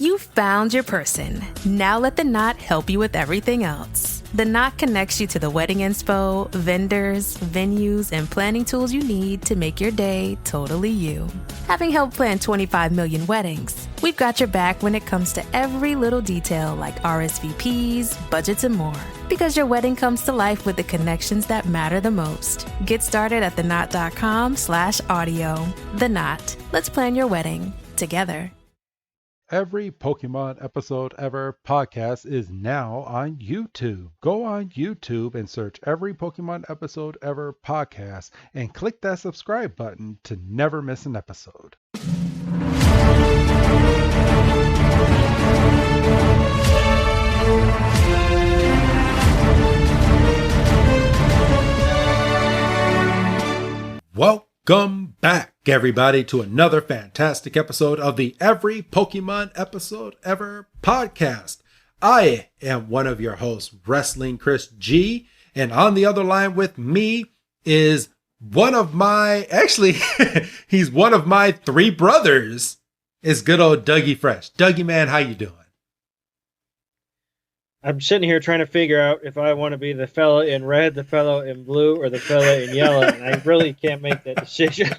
You found your person. Now let the Knot help you with everything else. The Knot connects you to the wedding inspo, vendors, venues, and planning tools you need to make your day totally you. Having helped plan 25 million weddings, we've got your back when it comes to every little detail like RSVPs, budgets, and more. Because your wedding comes to life with the connections that matter the most. Get started at theknot.com/audio. The Knot. Let's plan your wedding together. Every Pokemon Episode Ever podcast is now on YouTube. Go on YouTube and search Every Pokemon Episode Ever podcast and click that subscribe button to never miss an episode. Welcome back, everybody, to another fantastic episode of the Every Pokemon Episode Ever podcast. I am one of your hosts, Wrestling Chris G, and on the other line with me is he's one of my three brothers, is good old Dougie Fresh. Dougie, man, how you doing? I'm sitting here trying to figure out if I want to be the fella in red, the fella in blue, or the fella in yellow, and I really can't make that decision.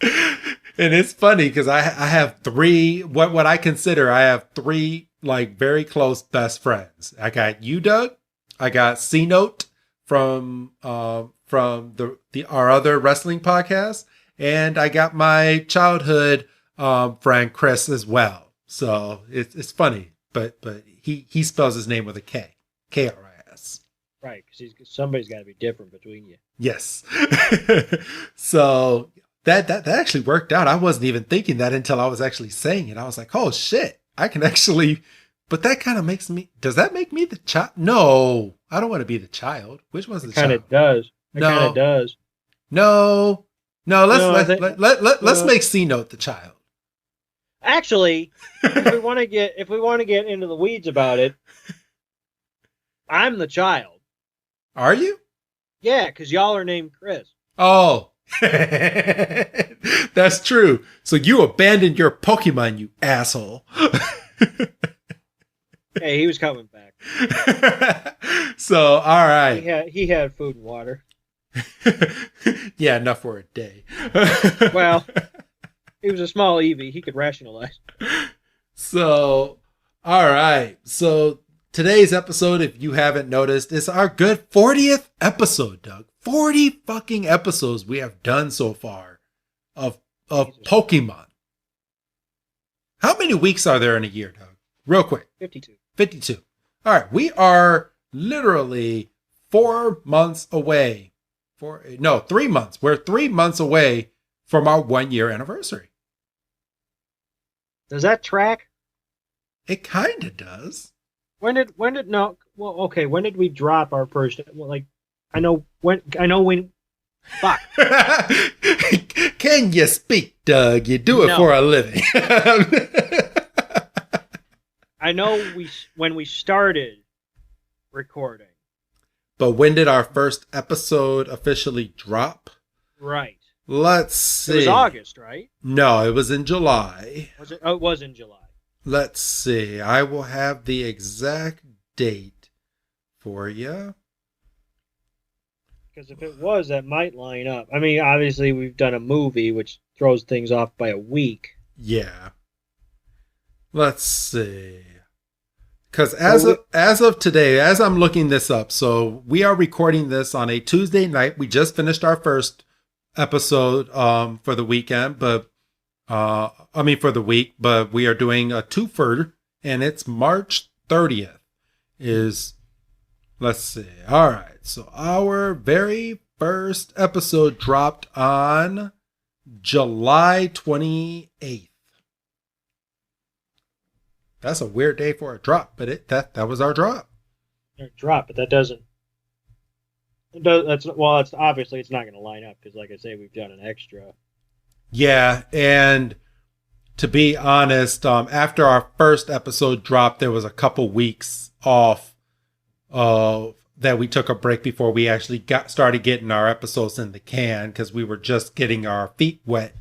And it's funny because I have three, what I consider, I have three like very close best friends. I got you, Doug. I got C-Note from our other wrestling podcast, and I got my childhood friend Chris as well. So it's funny, but he spells his name with a K, K-R-I-S. Right, because somebody's got to be different between you. Yes. So that actually worked out. I wasn't even thinking that until I was actually saying it. I was like, oh shit, I can actually, but that kind of makes me, does that make me the child? No, I don't want to be the child. Which one's the child? It kind of does. No, let's make C-Note the child. Actually, if we want to get into the weeds about it, I'm the child. Are you? Yeah, because y'all are named Chris. Oh, that's true. So you abandoned your Pokemon, you asshole. Hey, he was coming back. So, all right. He had food and water. Yeah, enough for a day. Well, he was a small Eevee. He could rationalize. So, all right. So today's episode, if you haven't noticed, is our good 40th episode, Doug. 40 fucking episodes we have done so far of Pokemon. How many weeks are there in a year, Doug? Real quick. 52. All right. We are literally 4 months away. 3 months. We're 3 months away from our 1 year anniversary. Does that track? It kind of does. When did we drop our first? Well, like, I know when. Fuck. Can you speak, Doug? You do it for a living. I know when we started recording. But when did our first episode officially drop? Right. Let's see. It was August, right? No, it was in July. Was it? Oh, it was in July. Let's see. I will have the exact date for you. Because if it was, that might line up. I mean, obviously, we've done a movie, which throws things off by a week. Yeah. Let's see. Because as of today, as I'm looking this up, so we are recording this on a Tuesday night. We just finished our first episode for the weekend, for the week, but we are doing a twofer, and it's March 30th. Let's see. All right. So our very first episode dropped on July 28th. That's a weird day for a drop, but that was our drop. Drop, but that doesn't. It's obviously it's not going to line up because, like I say, we've done an extra. Yeah, and to be honest, after our first episode dropped, there was a couple weeks off that we took a break before we actually started getting our episodes in the can because we were just getting our feet wet,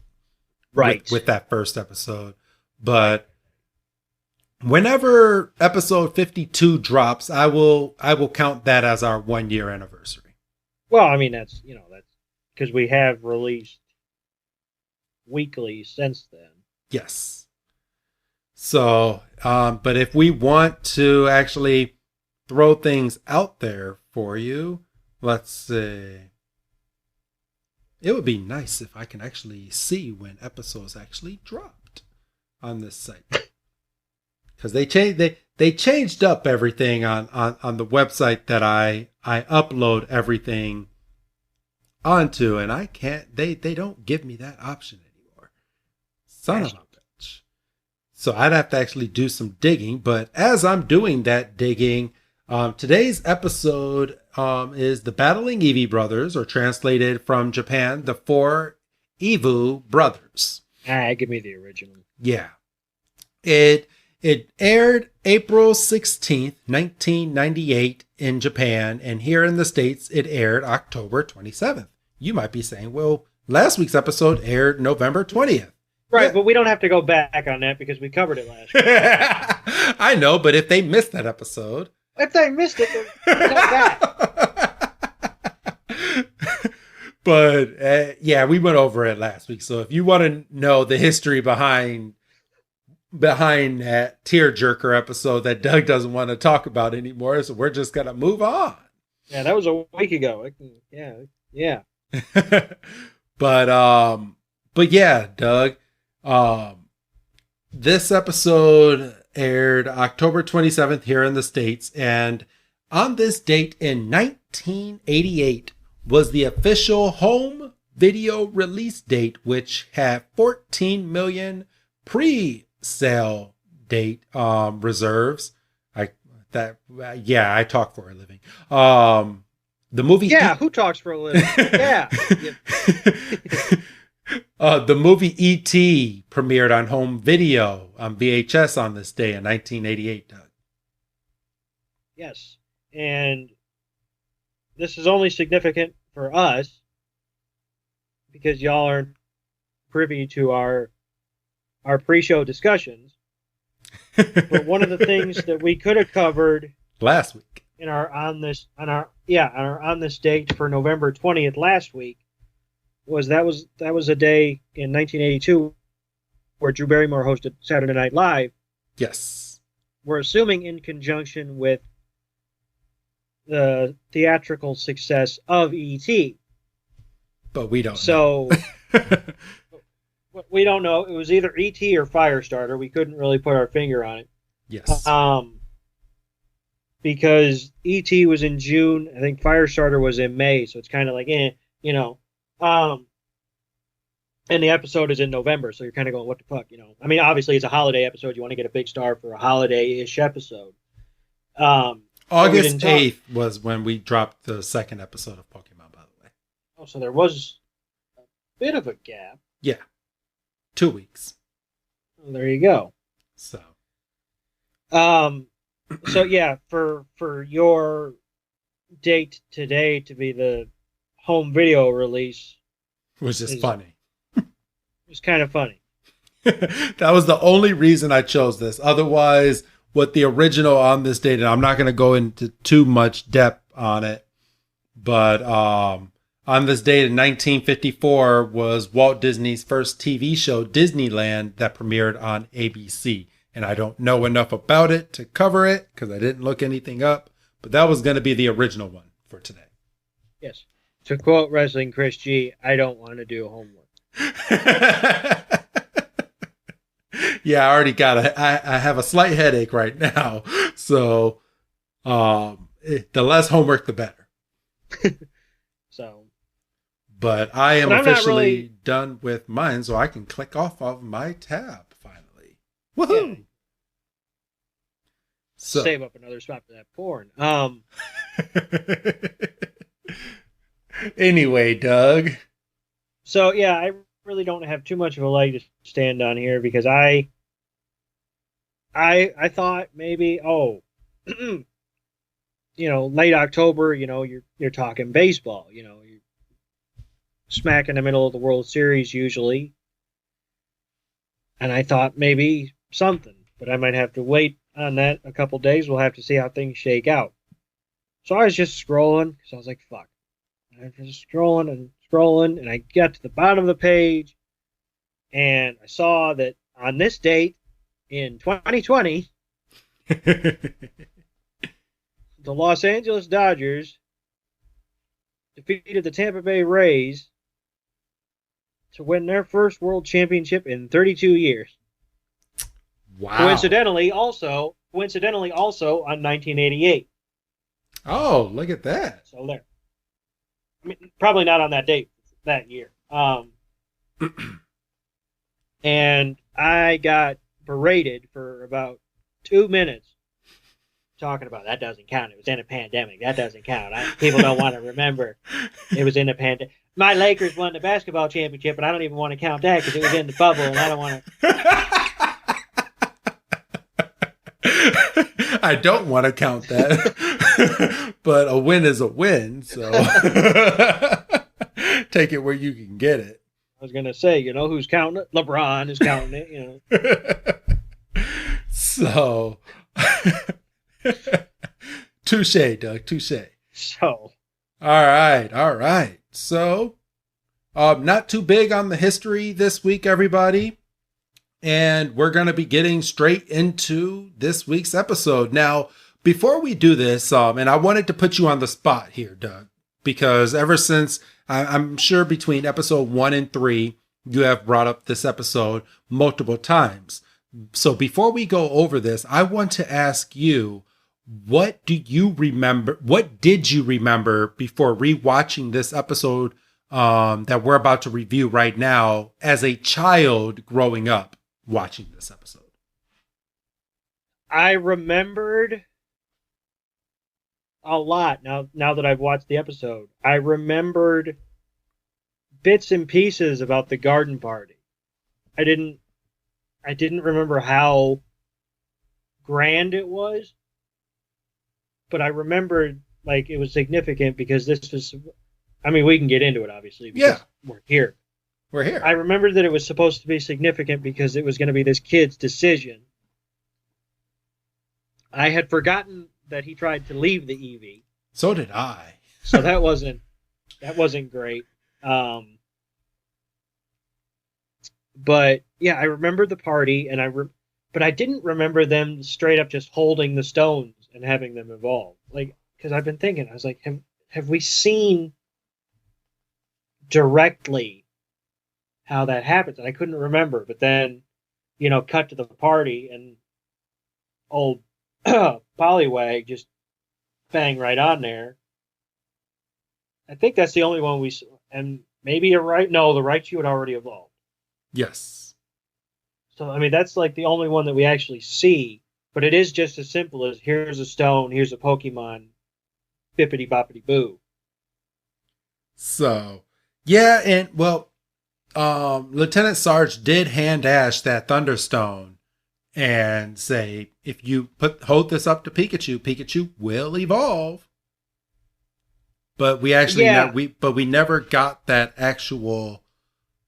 right, with that first episode. But whenever episode 52 drops, I will count that as our 1 year anniversary. Well, I mean, that's because we have released weekly since then. Yes. So, but if we want to actually throw things out there for you, let's see. It would be nice if I can actually see when episodes actually dropped on this site. Because they changed up everything on the website that I upload everything onto, and I can't, they don't give me that option anymore. Son of a bitch. So I'd have to actually do some digging, but as I'm doing that digging, today's episode is the Battling Eevee Brothers, or translated from Japan, the 4 Eevee Brothers. Give me the original. Yeah. It aired April 16th, 1998 in Japan, and here in the States, it aired October 27th. You might be saying, well, last week's episode aired November 20th. Right, Yeah. but we don't have to go back on that because we covered it last week. I know, but if they missed that episode... If they missed it, then go back. But, yeah, we went over it last week. So if you want to know the history behind that tearjerker episode that Doug doesn't want to talk about anymore, so we're just going to move on. Yeah, that was a week ago. Yeah. But yeah, Doug, this episode aired October 27th here in the States, and on this date in 1988 was the official home video release date, which had 14 million pre-sale date reserves. I talk for a living. The movie... Yeah, who talks for a living? Yeah. The movie E.T. premiered on home video on VHS on this day in 1988, Doug. Yes. And this is only significant for us because y'all aren't privy to our pre-show discussions. But one of the things that we could have covered last week in our on this date for November 20th last week was that was a day in 1982 where Drew Barrymore hosted Saturday Night Live. Yes. We're assuming in conjunction with the theatrical success of E.T. But we don't know. We don't know. It was either E.T. or Firestarter. We couldn't really put our finger on it. Yes. Because E.T. was in June. I think Firestarter was in May. So it's kind of like, and the episode is in November. So you're kind of going, what the fuck, I mean, obviously it's a holiday episode. You want to get a big star for a holiday-ish episode. August 8th was when we dropped the second episode of Pokemon, by the way. Oh, so there was a bit of a gap. Yeah. 2 weeks. Well, there you go. So yeah, for your date today to be the home video release, which is funny. It's kind of funny. That was the only reason I chose this. Otherwise, what the original on this date, and I'm not going to go into too much depth on it, but on this date in 1954 was Walt Disney's first TV show, Disneyland, that premiered on ABC. And I don't know enough about it to cover it because I didn't look anything up, but that was going to be the original one for today. Yes. To quote Wrestling Chris G, I don't want to do homework. Yeah, I already got I have a slight headache right now. So the less homework, the better. But I am officially done with mine, so I can click off of my tab finally. Woohoo! Yeah. So. Save up another spot for that porn. Anyway, Doug. So yeah, I really don't have too much of a leg to stand on here because I thought maybe late October, you're talking baseball, you're smack in the middle of the World Series usually. And I thought maybe something. but I might have to wait on that a couple days. We'll have to see how things shake out. So I was just scrolling because I was like, fuck. And I was just scrolling and scrolling, and I got to the bottom of the page, and I saw that on this date in 2020, the Los Angeles Dodgers defeated the Tampa Bay Rays to win their first World Championship in 32 years. Wow. Coincidentally, also on 1988. Oh, look at that. So there. I mean, probably not on that date, that year. And I got berated for about 2 minutes talking about that doesn't count. It was in a pandemic. That doesn't count. People don't want to remember it was in a pandemic. My Lakers won the basketball championship, and I don't even want to count that because it was in the bubble, and I don't want to. I don't want to count that, but a win is a win, so take it where you can get it. I was going to say, who's counting it? LeBron is counting it, So, touche, Doug, touche. So. All right. So, not too big on the history this week, everybody. And we're going to be getting straight into this week's episode. Now, before we do this, and I wanted to put you on the spot here, Doug, because ever since, I'm sure between episode 1 and 3, you have brought up this episode multiple times. So before we go over this, I want to ask you, what did you remember before rewatching this episode that we're about to review right now as a child growing up watching this episode? I remembered a lot now that I've watched the episode. I remembered bits and pieces about the garden party. I didn't remember how grand it was, but I remembered like it was significant because this was, we can get into it obviously because we're here. We're here. I remembered that it was supposed to be significant because it was going to be this kid's decision. I had forgotten that he tried to leave the Eevee. So did I. So that wasn't great. But yeah, I remember the party, and but I didn't remember them straight up just holding the stones and having them evolve. Like, because I've been thinking, I was like, have we seen directly how that happens? And I couldn't remember. But then, cut to the party, and old Poliwag just bang right on there. I think that's the only one we saw. And maybe you're right. No, the Raichu had already evolved. Yes. So, that's like the only one that we actually see. But it is just as simple as here's a stone, here's a Pokemon, bippity boppity boo. So, yeah, and well, Lieutenant Sarge did hand Ash that Thunderstone and say, if you hold this up to Pikachu, Pikachu will evolve. But we actually we never got that actual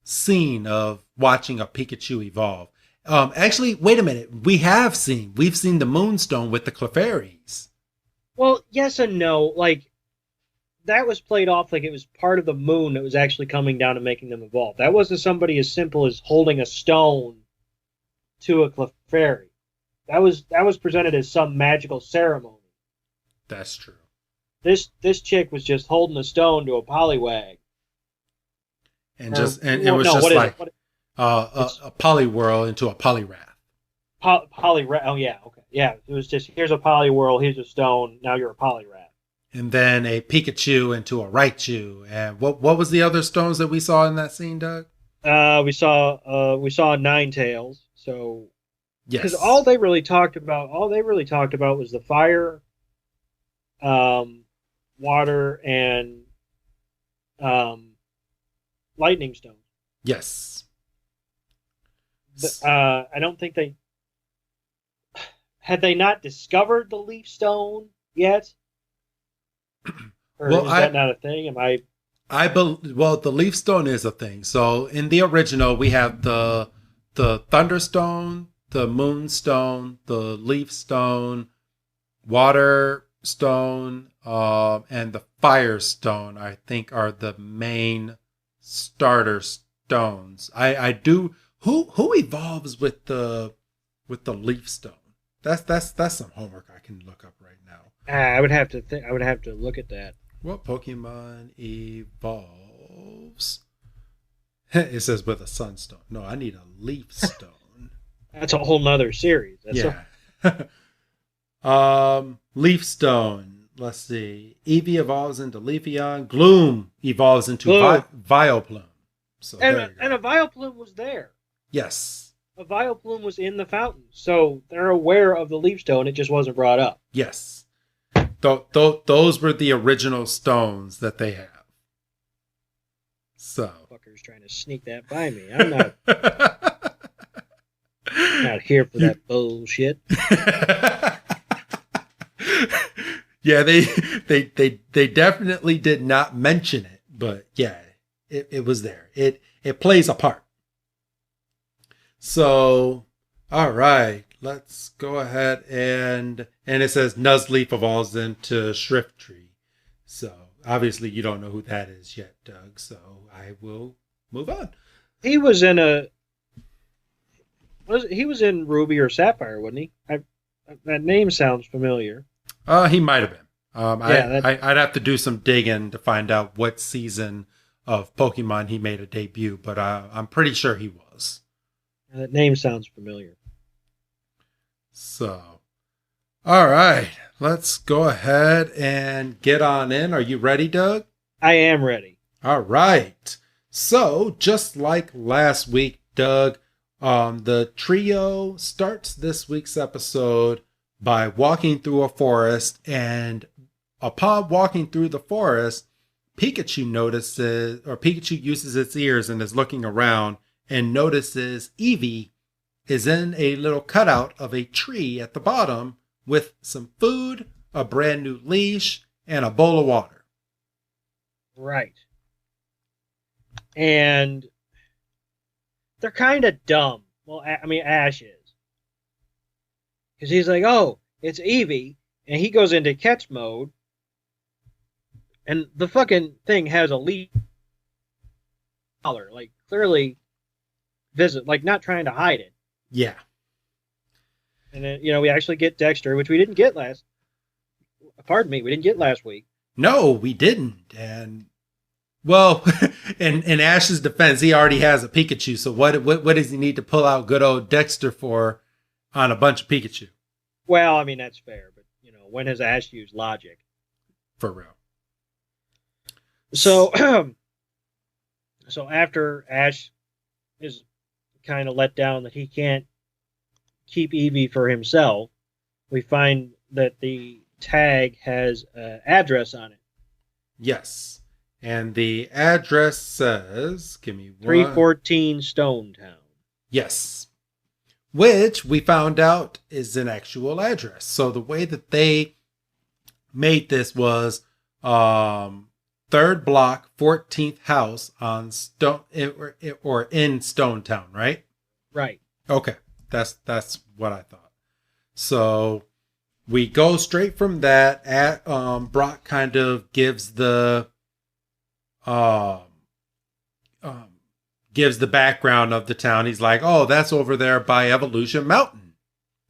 scene of watching a Pikachu evolve. Actually, wait a minute. We've seen the Moonstone with the Clefairies. Well, yes and no. Like, that was played off like it was part of the moon that was actually coming down and making them evolve. That wasn't somebody as simple as holding a stone to a Clefairy. That was presented as some magical ceremony. That's true. This chick was just holding a stone to a Poliwag. And it was just like a Poliwhirl into a Poliwrath. Poliwrath. Oh yeah, okay, yeah. It was just here's a Poliwhirl, here's a stone. Now you're a Poliwrath. And then a Pikachu into a Raichu. And what was the other stones that we saw in that scene, Doug? We saw Ninetales. So yes, because all they really talked about was the fire, water, and lightning stone. Yes. I don't think had they not discovered the leaf stone yet. Or is that not a thing? The leaf stone is a thing. So in the original, we have the Thunderstone, the Moonstone, the Leaf Stone, Water Stone, and the Fire Stone, I think, are the main starter stones. I do. Who evolves with the Leaf Stone? That's some homework I can look up right now. I would have to think. I would have to look at that. What Pokemon evolves? It says with a Sunstone. No, I need a Leaf Stone. That's a whole nother series. Leaf Stone. Let's see. Eevee evolves into Leafeon. Gloom evolves into Vileplume. So and a Vileplume was there. Yes. A Vileplume was in the fountain, so they're aware of the Leaf Stone. It just wasn't brought up. Yes. Those were the original stones that they have. So. Fucker's trying to sneak that by me. I'm not. Not here for that bullshit. Yeah, they definitely did not mention it, but yeah, it was there. It plays a part. So, all right, let's go ahead and it says Nuzleaf evolves into Shiftry. So obviously you don't know who that is yet, Doug. So I will move on. He was in Ruby or Sapphire, wasn't he? That name sounds familiar. He might have been. Yeah, I'd have to do some digging to find out what season of Pokemon he made a debut, but I'm pretty sure he was. That name sounds familiar. So, all right, let's go ahead and get on in. Are you ready, Doug? I am ready. All right. So, just like last week, Doug, the trio starts this week's episode by walking through a forest, and upon walking through the forest, Pikachu uses its ears and is looking around and notices Eevee is in a little cutout of a tree at the bottom with some food, a brand new leash, and a bowl of water. Right. And they're kind of dumb. Well, I mean, Ash is. Because he's like, oh, it's Eevee. And he goes into catch mode. And the fucking thing has a leaf collar. Like, clearly, like, not trying to hide it. Yeah. And then, we actually get Dexter, which we didn't get last week. No, we didn't. And, well, in Ash's defense, he already has a Pikachu. So what does he need to pull out good old Dexter for on a bunch of Pikachu? Well, I mean, that's fair. But, when has Ash used logic? For real. So, so after Ash is kind of let down that he can't keep Eevee for himself, we find that the tag has an address on it. Yes. And the address says, give me one. 314 Stone Town. Yes. Which we found out is an actual address. So the way that they made this was 3rd block, 14th house on Stone or in Stone Town, right? Right. Okay. That's what I thought. So we go straight from that. Brock kind of gives the background of the town. He's like, oh, that's over there by Evolution Mountain,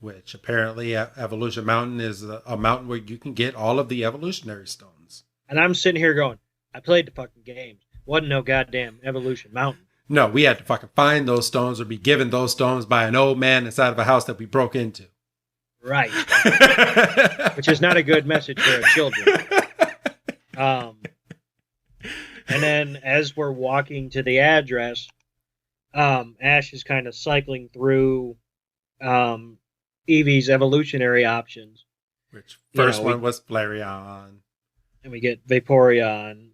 which apparently Evolution Mountain is a mountain where you can get all of the evolutionary stones. And I'm sitting here going, I played the fucking games. Wasn't no goddamn Evolution Mountain. No, we had to fucking find those stones or be given those stones by an old man inside of a house that we broke into. Right. Which is not a good message for our children. And then as we're walking to the address, Ash is kind of cycling through Eevee's evolutionary options. Which first one was Flareon. And we get Vaporeon.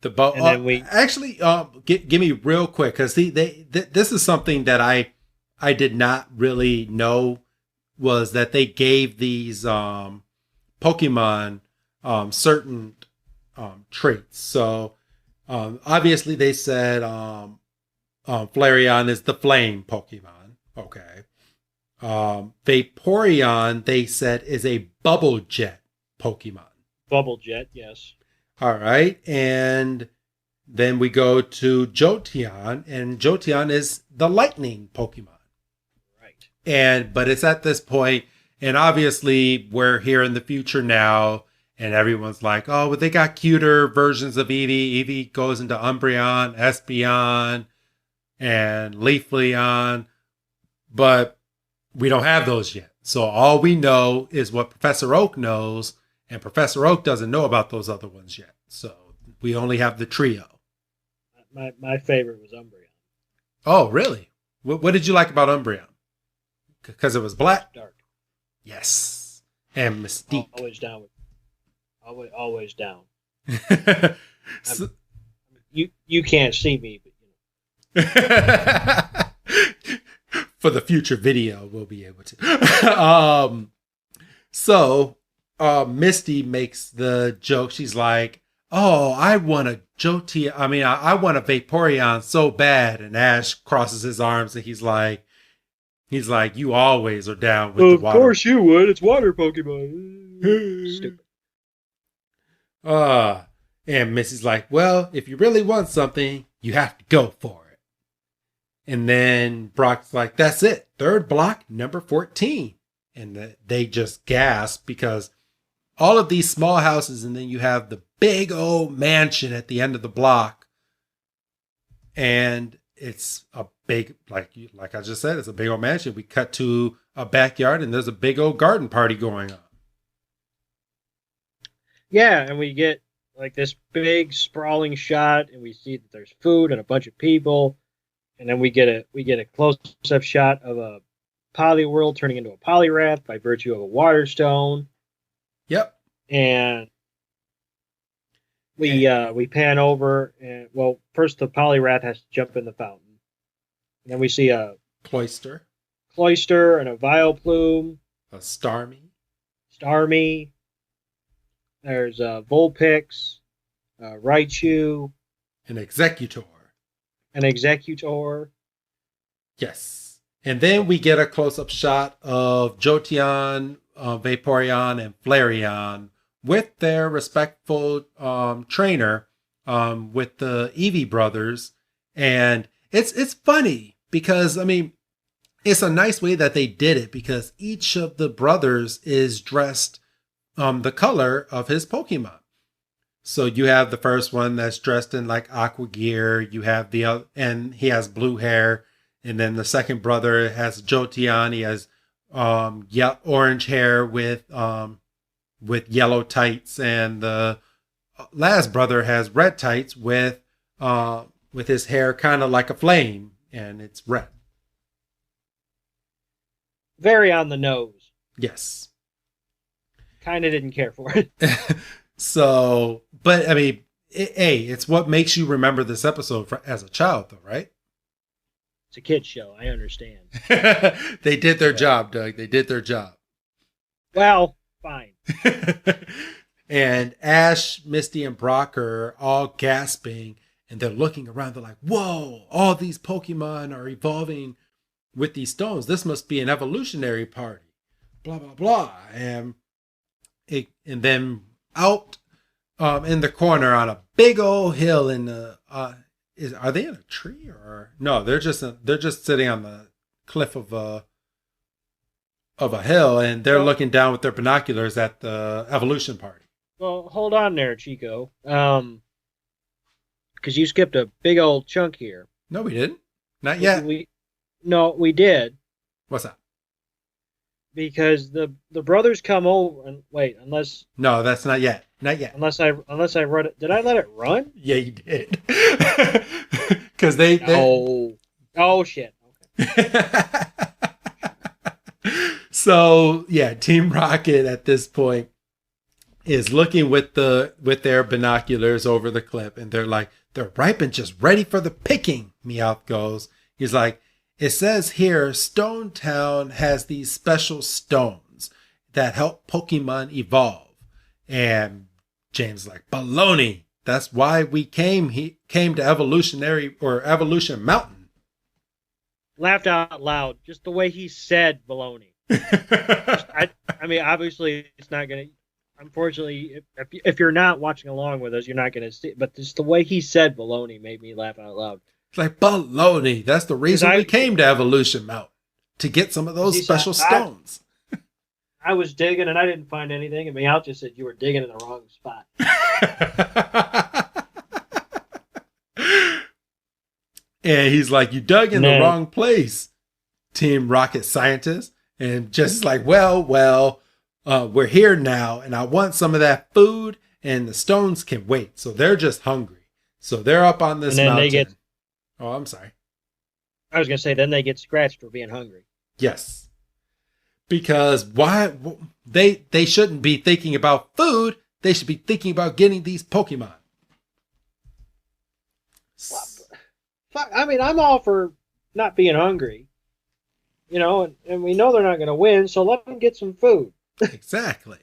And then we actually give me real quick, because this is something that I did not really know, was that they gave these Pokemon certain traits. So obviously they said Flareon is the flame Pokemon. Okay. Vaporeon, they said, is a bubble jet Pokemon. Bubble jet, yes. All right. And then we go to Jolteon, and Jolteon is the lightning Pokemon. Right. But it's at this point, and obviously we're here in the future now, and everyone's like, oh, but they got cuter versions of Eevee. Eevee goes into Umbreon, Espeon, and Leafeon, but we don't have those yet. So all we know is what Professor Oak knows, and Professor Oak doesn't know about those other ones yet. So we only have the trio. My favorite was Umbreon. Oh, really? What did you like about Umbreon? Because it was black? Dark. Yes. And Mystique. Always down. Always down. So, you can't see me, but for the future video, we'll be able to. So Misty makes the joke. She's like, oh, I want a Jolteon. I want a Vaporeon so bad. And Ash crosses his arms and he's like, you always are down with the water. Of course you would. It's water Pokemon. Stupid. And Missy's like, well, if you really want something, you have to go for it. And then Brock's like, that's it. Third block, number 14. And they just gasp because all of these small houses, and then you have the big old mansion at the end of the block. And it's a big, like I just said, it's a big old mansion. We cut to a backyard and there's a big old garden party going on. Yeah, and we get like this big sprawling shot, and we see that there's food and a bunch of people, and then we get a close-up shot of a Poliwhirl turning into a Poliwrath by virtue of a water stone. Yep. And we pan over, and well, first the Poliwrath has to jump in the fountain, and then we see a Cloyster, and a Vileplume, a Starmie. There's Vulpix, Raichu, an Executor. Yes. And then we get a close-up shot of Jolteon, Vaporeon, and Flareon with their respectful trainer, with the Eevee brothers. And it's funny because, it's a nice way that they did it because each of the brothers is dressed the color of his Pokemon. So you have the first one that's dressed in like aqua gear. You have the other, and he has blue hair. And then the second brother has Jolteon. He has orange hair with yellow tights, and the last brother has red tights with his hair kind of like a flame, and it's red. Very on the nose. Yes. Kind of didn't care for it. So, but it's what makes you remember this episode as a child, though, right? It's a kid's show. I understand. They did their job, Doug. They did their job. Well, fine. And Ash, Misty, and Brock are all gasping, and they're looking around. They're like, whoa, all these Pokemon are evolving with these stones. This must be an evolutionary party. Blah, blah, blah. And then out in the corner on a big old hill in the are they in a tree or no? They're just sitting on the cliff of a hill, and they're looking down with their binoculars at the evolution party. Well, hold on there, Chico. Because you skipped a big old chunk here. No, we didn't. Not yet. We did. What's that? Because the brothers come over and wait, unless no, that's not yet. Not yet. Unless I run it. Did I let it run? Yeah, you did. Because they. Oh shit. Okay. So yeah, Team Rocket at this point is looking with their binoculars over the cliff, and they're ripe and just ready for the picking. Meowth goes. He's like, it says here, Stone Town has these special stones that help Pokemon evolve. And James is like, baloney. That's why we came to Evolution Mountain. laughed out loud just the way he said baloney. I mean, obviously, it's not going to. Unfortunately, if you're not watching along with us, you're not going to see. But just the way he said baloney made me laugh out loud. It's like baloney. That's the reason we came to Evolution Mountain, to get some of those special stones. I was digging and I didn't find anything, and Meow just said you were digging in the wrong spot. And he's like, you dug in the wrong place, Team Rocket Scientist. And Jesse's like, well, we're here now, and I want some of that food, and the stones can wait. So they're just hungry. So they're up on this mountain. Oh, I'm sorry. I was going to say, then they get scratched for being hungry. Yes. Because why they shouldn't be thinking about food. They should be thinking about getting these Pokemon. I mean, I'm all for not being hungry, and we know they're not going to win, so let them get some food. Exactly.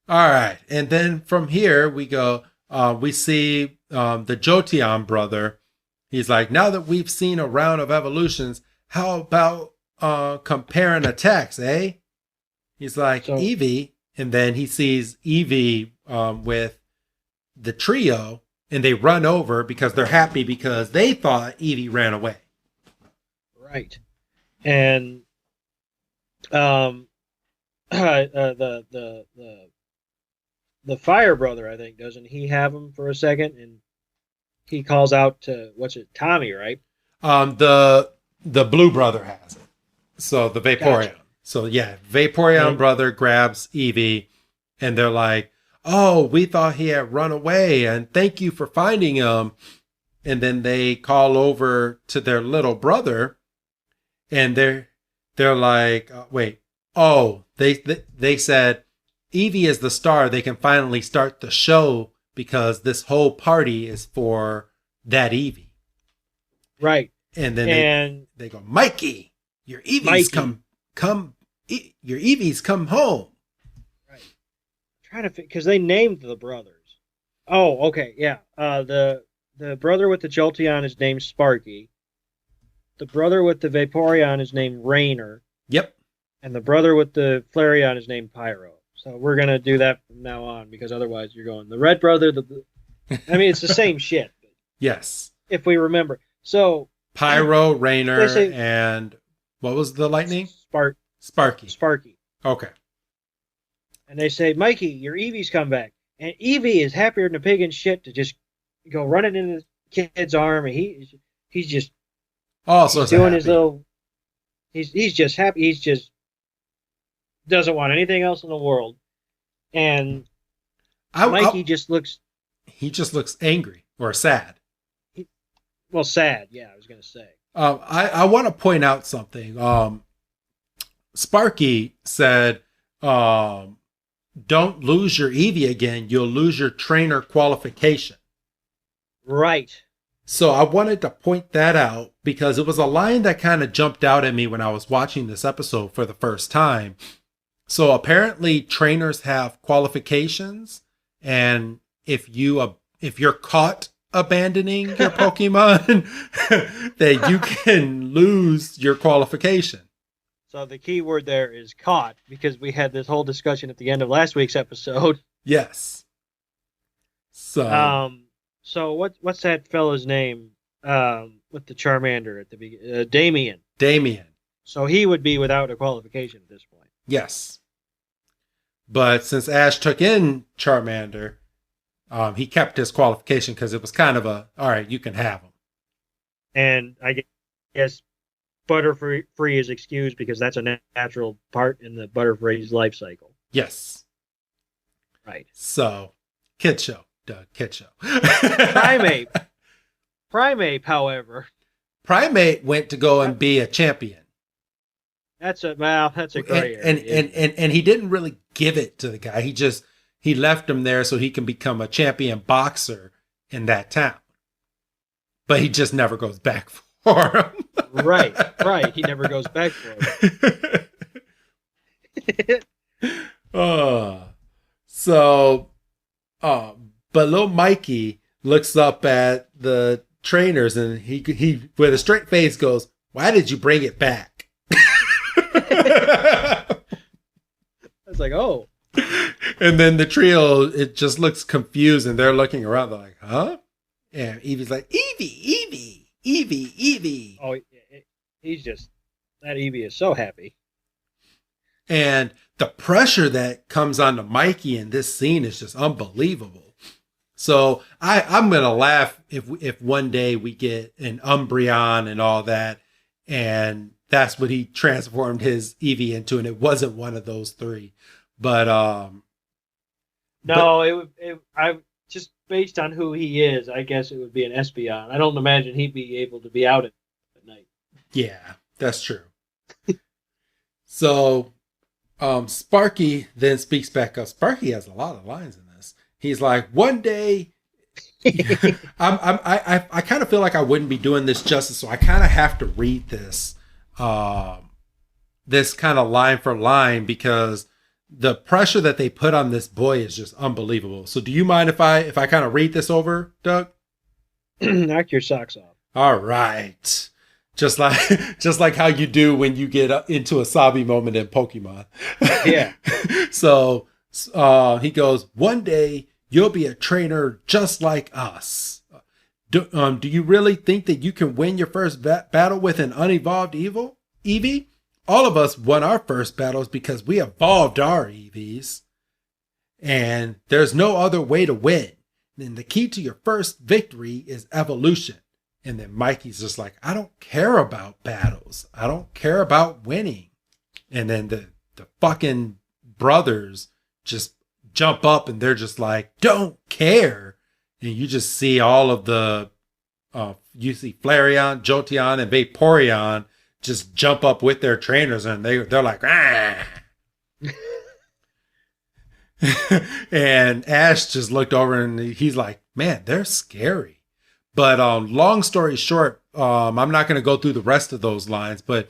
All right. And then from here we go, we see the Jolteon brother. He's like, now that we've seen a round of evolutions, how about comparing attacks, eh? He's like, Eevee. And then he sees Eevee with the trio, and they run over because they're happy because they thought Eevee ran away. Right. And the Fire Brother, I think, doesn't he have him for a second? And he calls out to, Tommy, right? The Blue Brother has it. So the Vaporeon. Gotcha. So yeah, Vaporeon brother grabs Eevee, and they're like, oh, we thought he had run away, and thank you for finding him. And then they call over to their little brother, and they're like, wait, oh, they said Eevee is the star. They can finally start the show because this whole party is for that Eevee. Right. And then they go, Mikey, your Eevee's your Eevee's come home. Right. Trying to because they named the brothers. Oh, okay, yeah. The brother with the Jolteon is named Sparky. The brother with the Vaporeon is named Rainer. Yep. And the brother with the Flareon is named Pyro. So we're gonna do that from now on because otherwise you're going the red brother. I mean, it's the same shit. Yes. If we remember, so Pyro, Rainer, and what was the lightning? Sparky. Okay. And they say, Mikey, your Eevee's come back. And Eevee is happier than a pig in shit to just go running into the kid's arm, and he's just doing his little. He's just happy. He's just doesn't want anything else in the world. And Mikey just looks. He just looks angry or sad. Sad. Yeah, I was gonna say. I want to point out something. Sparky said, don't lose your Eevee again. You'll lose your trainer qualification. Right. So I wanted to point that out because it was a line that kind of jumped out at me when I was watching this episode for the first time. So apparently trainers have qualifications, and if you're caught abandoning your Pokemon, that you can lose your qualification. So the key word there is caught, because we had this whole discussion at the end of last week's episode. Yes. So what's that fella's name with the Charmander at the beginning? Damien. So he would be without a qualification at this point. Yes. But since Ash took in Charmander, he kept his qualification because it was kind of all right, you can have him. And I guess Butterfree is excused because that's a natural part in the Butterfree's life cycle. Yes. Right. So, kid show, Doug, kid show. Primeape, however. Primeape went to go and be a champion. That's a great and he didn't really give it to the guy. He left him there so he can become a champion boxer in that town. But he just never goes back for him. Right. He never goes back for him. But little Mikey looks up at the trainers and he with a straight face goes, why did you bring it back? I was like, oh. And then the trio, it just looks confused, and they're looking around. They're like, huh? And Eevee's like, Eevee. Oh, he's just, that Eevee is so happy. And the pressure that comes onto Mikey in this scene is just unbelievable. So I'm going to laugh if one day we get an Umbreon and all that, and that's what he transformed his Eevee into, and it wasn't one of those three. But I just based on who he is, I guess it would be an Espeon. I don't imagine he'd be able to be out at night. Yeah, that's true. So Sparky then speaks back up. Sparky has a lot of lines in this. He's like, one day, I kind of feel like I wouldn't be doing this justice, so I kind of have to read this, this kind of line for line, because the pressure that they put on this boy is just unbelievable. So do you mind if I kind of read this over, Doug? Knock your socks off. All right. Just like how you do when you get into a Sabi moment in Pokemon. Yeah. So he goes, one day you'll be a trainer just like us. Do you really think that you can win your first battle with an unevolved Eevee? All of us won our first battles because we evolved our Eevees. And there's no other way to win. And the key to your first victory is evolution. And then Mikey's just like, I don't care about battles. I don't care about winning. And then the fucking brothers just jump up and they're just like, don't care. And you just see all of the, you see Flareon, Jolteon, and Vaporeon just jump up with their trainers, and they're like, ah. And Ash just looked over and he's like, man, they're scary. But long story short, I'm not going to go through the rest of those lines, but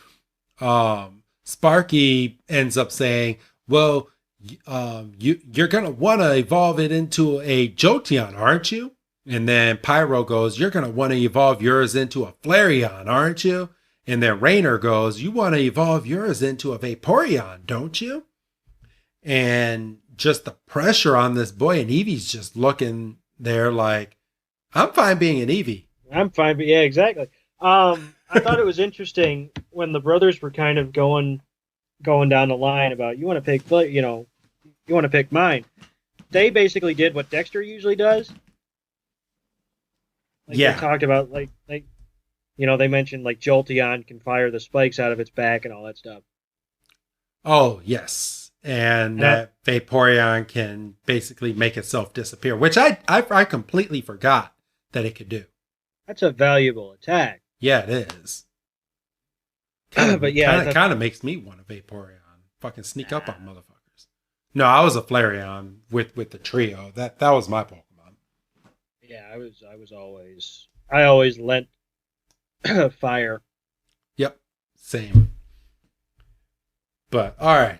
Sparky ends up saying, well, you're going to want to evolve it into a Jolteon, aren't you? And then Pyro goes, you're going to want to evolve yours into a Flareon, aren't you? And then Rainer goes, you want to evolve yours into a Vaporeon, don't you? And just the pressure on this boy, and Eevee's just looking there like, I'm fine being an Eevee. I'm fine, but yeah, exactly. I thought it was interesting when the brothers were kind of going down the line about, you want to pick, you want to pick mine. They basically did what Dexter usually does. Like yeah. They talked about like they mentioned like Jolteon can fire the spikes out of its back and all that stuff. Oh, yes. And that Vaporeon can basically make itself disappear, which I completely forgot that it could do. That's a valuable attack. Yeah, it is. But yeah, kind of makes me want a Vaporeon. Fucking sneak up on motherfuckers. No, I was a Flareon with the trio. That was my Pokemon. Yeah, I always lent fire. Yep, same. But all right,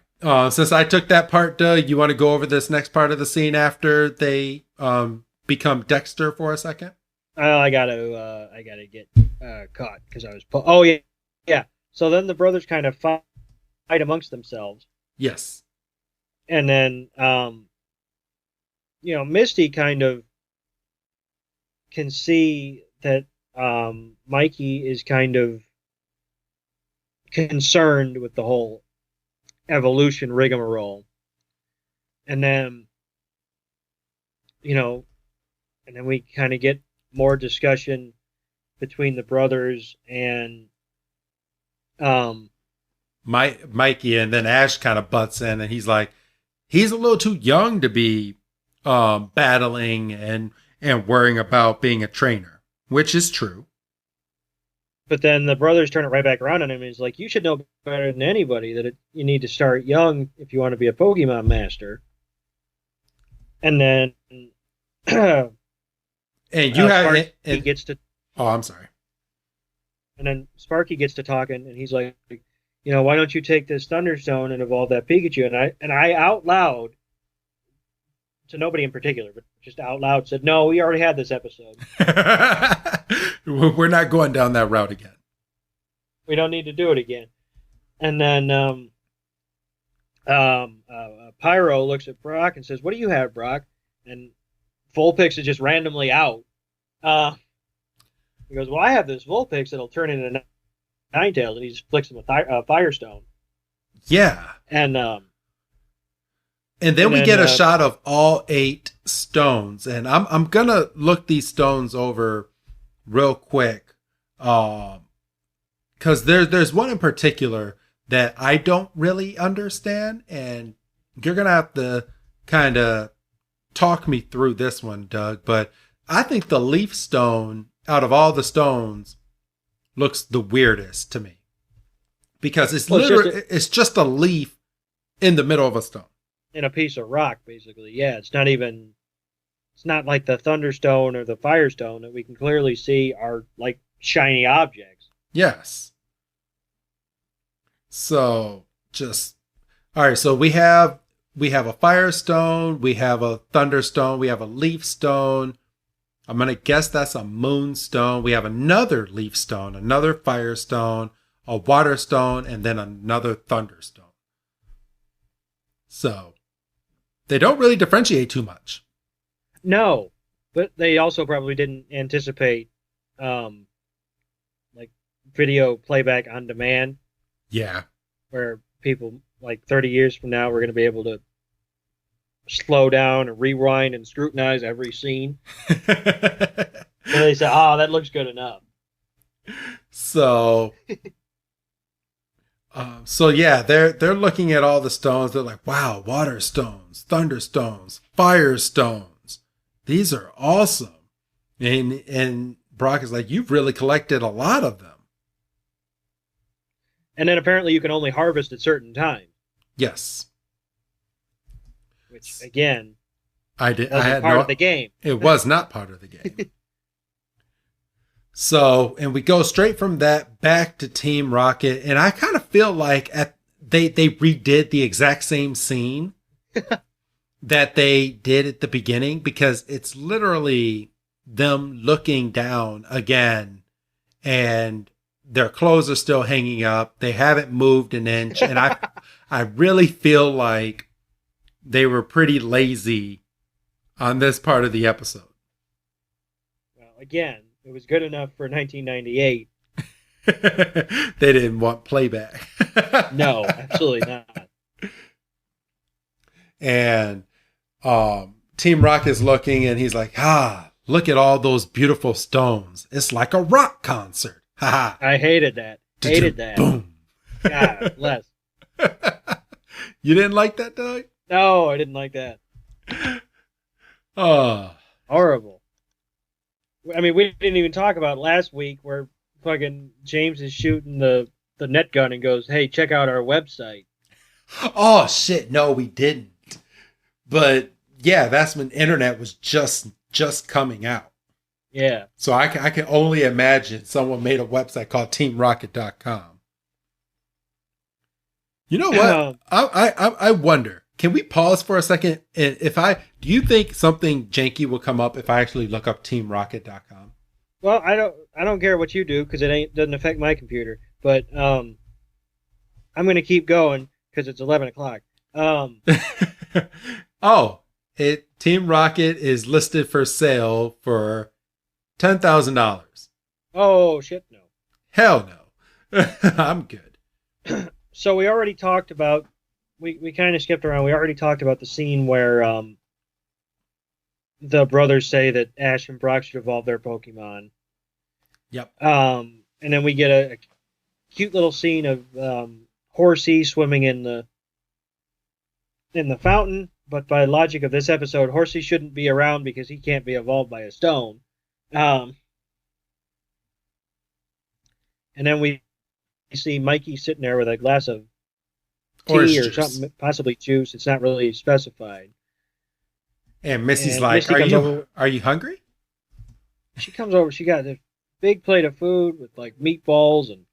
since I took that part, Doug, you want to go over this next part of the scene after they become Dexter for a second? I gotta get caught because I was. Yeah. So then the brothers kind of fight amongst themselves. Yes. And then, Misty kind of can see that Mikey is kind of concerned with the whole evolution rigmarole. And then, and then we kind of get more discussion between the brothers and Mikey, and then Ash kind of butts in and he's like, he's a little too young to be battling and worrying about being a trainer, which is true. But then the brothers turn it right back around on him and he's like, you should know better than anybody that you need to start young if you want to be a Pokemon master. And then and you have he gets to. Oh, I'm sorry. And then Sparky gets to talking, and he's like, why don't you take this Thunderstone and evolve that Pikachu? And I out loud, to nobody in particular, but just out loud said, no, we already had this episode. We're not going down that route again. We don't need to do it again. And then Pyro looks at Brock and says, "What do you have, Brock?" And Vulpix is just randomly out. He goes, "Well, I have this Vulpix that'll turn into Ninetales," and he just flicks him a Firestone. Yeah. And then we get a shot of all 8 stones, and I'm gonna look these stones over real quick, because there's one in particular that I don't really understand, and you're gonna have to kind of talk me through this one, Doug. But I think the leaf stone out of all the stones looks the weirdest to me, because it's just a leaf in the middle of a stone. In a piece of rock, basically. Yeah, it's not like the Thunderstone or the Firestone that we can clearly see are like shiny objects. Yes. So all right, so we have a Firestone, we have a Thunderstone, we have a Leaf Stone. I'm going to guess that's a Moonstone. We have another Leaf Stone, another Firestone, a Water Stone, and then another Thunderstone. So they don't really differentiate too much. No, but they also probably didn't anticipate like video playback on demand. Yeah. Where people like 30 years from now we're going to be able to slow down and rewind and scrutinize every scene. And they say, "Oh, that looks good enough." So yeah, they're looking at all the stones. They're like, "Wow, water stones, thunder stones, fire stones. These are awesome." And Brock is like, "You've really collected a lot of them." And then apparently you can only harvest at certain times. Yes. Which again, I had part of the game. It was not part of the game. So, and we go straight from that back to Team Rocket, and I kind of feel like they redid the exact same scene that they did at the beginning, because it's literally them looking down again, and their clothes are still hanging up. They haven't moved an inch, and I really feel like they were pretty lazy on this part of the episode. Well, again, it was good enough for 1998. They didn't want playback. No, absolutely not. And Team Rock is looking, and he's like, look at all those beautiful stones. It's like a rock concert. Ha! I hated that. Hated that. Boom. God bless. You didn't like that, Doug? No, I didn't like that. Horrible. I mean, we didn't even talk about last week where fucking James is shooting the net gun and goes, "Hey, check out our website." Oh, shit. No, we didn't. But yeah, that's when internet was just coming out. Yeah. So I can only imagine someone made a website called teamrocket.com. You know what? I wonder, can we pause for a second? And do you think something janky will come up if I actually look up teamrocket.com? Well, I don't care what you do, because it doesn't affect my computer. But I'm going to keep going because it's 11 o'clock. Team Rocket is listed for sale for $10,000. Oh, shit, no. Hell no. I'm good. So we already talked about, we kind of skipped around. We already talked about the scene where the brothers say that Ash and Brock should evolve their Pokemon. Yep. And then we get a cute little scene of Horsey swimming in the fountain. But by logic of this episode, Horsey shouldn't be around because he can't be evolved by a stone. And then we see Mikey sitting there with a glass of tea or something, possibly juice. It's not really specified. And Missy's like, are you hungry? She comes over. She got a big plate of food with like meatballs and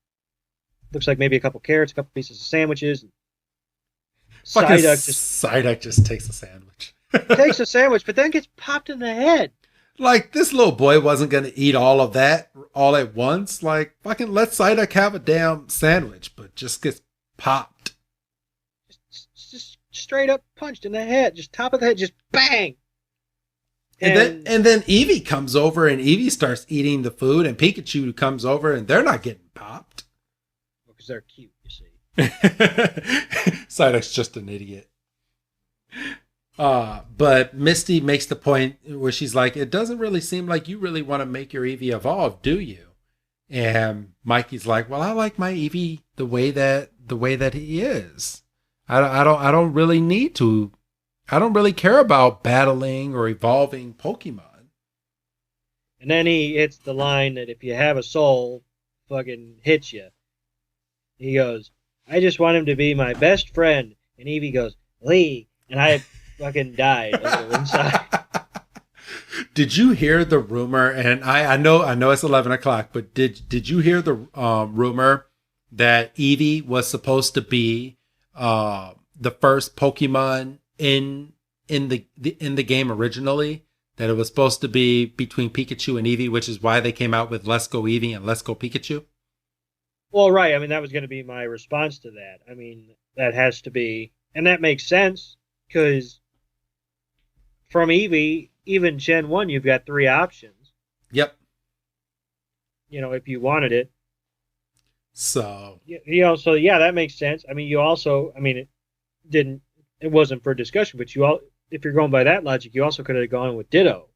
looks like maybe a couple carrots, a couple pieces of sandwiches. Psyduck just takes a sandwich. Takes a sandwich, but then gets popped in the head. Like, this little boy wasn't going to eat all of that all at once. Like, fucking let Psyduck have a damn sandwich, but just gets popped. Just straight up punched in the head, just top of the head, just bang. And then Eevee comes over and Eevee starts eating the food, and Pikachu comes over and they're not getting popped. Because they're cute, you see. Psyduck's just an idiot. But Misty makes the point where she's like, it doesn't really seem like you really want to make your Eevee evolve, do you? And Mikey's like, well, I like my Eevee the way that he is. I don't really need to. I don't really care about battling or evolving Pokemon. And then he hits the line that if you have a soul, fucking hits you. He goes, I just want him to be my best friend. And Eevee goes, Lee. And I fucking died a little inside. Did you hear the rumor? And I know it's 11 o'clock, but did you hear the rumor that Eevee was supposed to be the first Pokemon in the game originally? That it was supposed to be between Pikachu and Eevee, which is why they came out with Let's Go Eevee and Let's Go Pikachu? Well, right. I mean, that was going to be my response to that. I mean, that has to be, and that makes sense, because from Eevee, even Gen 1, you've got 3 options. Yep. You know, if you wanted it. So. So yeah, that makes sense. I mean, it wasn't for discussion, but if you're going by that logic, you also could have gone with Ditto.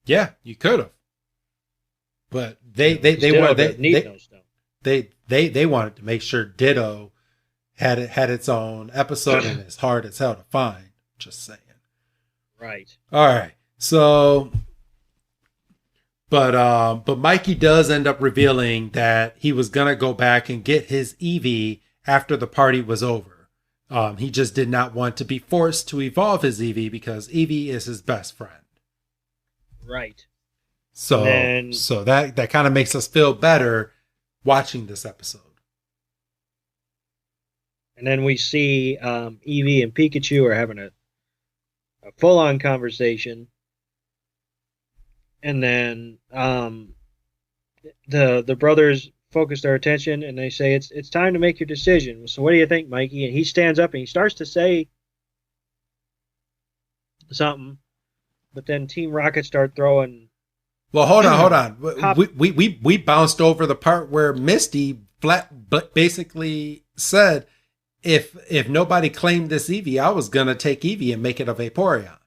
Yeah, you could have. But they wanted to make sure Ditto had its own episode and it's hard as hell to find. Just saying. Right. All right. So, but Mikey does end up revealing that he was gonna go back and get his Eevee after the party was over. He just did not want to be forced to evolve his Eevee because Eevee is his best friend. Right. So that kind of makes us feel better watching this episode. And then we see Eevee and Pikachu are having a full-on conversation. And then the brothers focus their attention and they say, it's time to make your decision. So what do you think, Mikey? And he stands up and he starts to say something, but then Team Rocket start throwing. Well, hold on. We bounced over the part where Misty but basically said, if nobody claimed this Eevee, I was gonna take Eevee and make it a Vaporeon.